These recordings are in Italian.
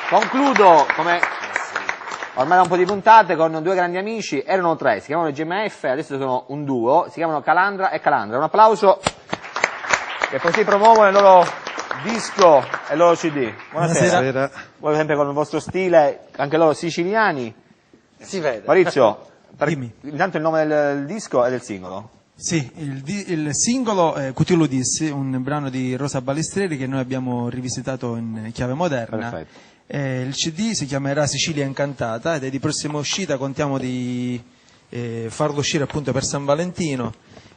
Concludo, come ormai da un po' di puntate, con due grandi amici, erano tre, si chiamano GMF, adesso sono un duo, si chiamano Calandra e Calandra. Un applauso, che così promuovono il loro disco e il loro CD. Buonasera. Voi sempre con il vostro stile, anche loro siciliani. Si vede. Maurizio, Dimmi. intanto il nome del disco e del singolo. Sì, il singolo è Cutiolo Dissi, un brano di Rosa Balestreri che noi abbiamo rivisitato in chiave moderna. Perfetto. Il CD si chiamerà Sicilia Incantata ed è di prossima uscita, contiamo di farlo uscire appunto per San Valentino.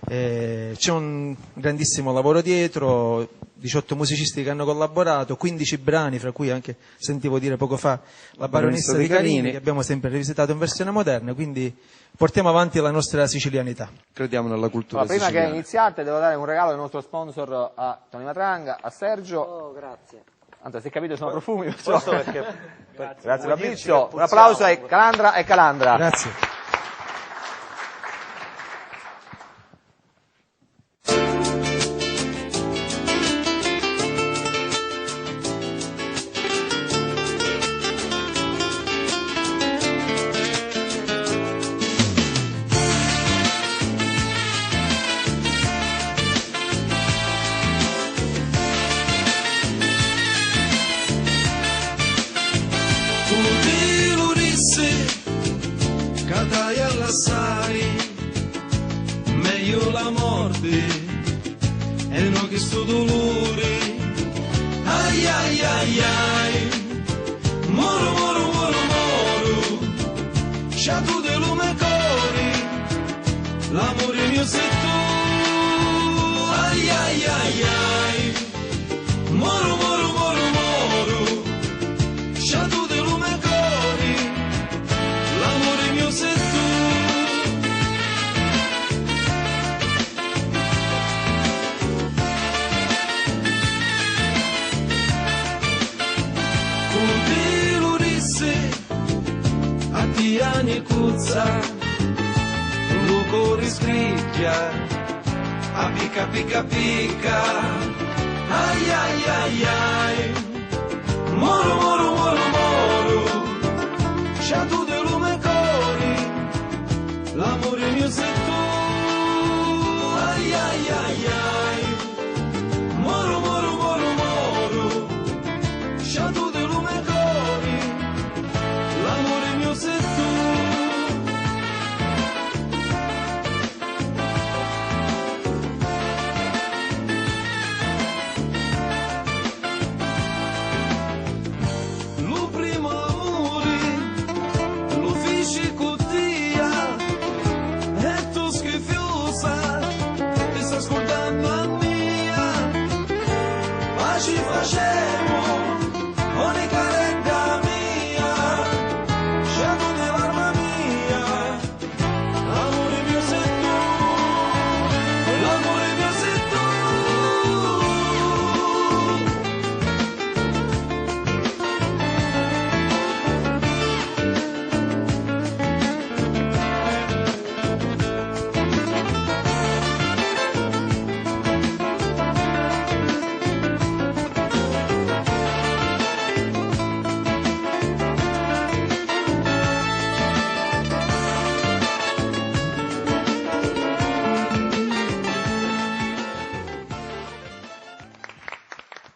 C'è un grandissimo lavoro dietro, 18 musicisti che hanno collaborato, 15 brani, fra cui anche sentivo dire poco fa la Baronessa di Carini, che abbiamo sempre rivisitato in versione moderna, quindi portiamo avanti la nostra sicilianità. Crediamo nella cultura Prima siciliana. che iniziate devo dare un regalo del nostro sponsor a Tony Matranga, a Sergio. Oh, grazie. Anzi, se capite sono profumi. Perché Grazie Fabrizio. Un applauso ai Calandra e Calandra. Grazie. Catai all'assai, meglio la morte e non che sto dolore. Ai ai ai ai, moro moro moro moro, sciatu de lume cori, l'amore mio sei tu. Ai ai ai ai, moro moro moro moro, sciatu de lume cori, l'amore mio sei tu. Cutilo risse, a ti anni cuzza, lo cuore scricchia, a picca picca picca.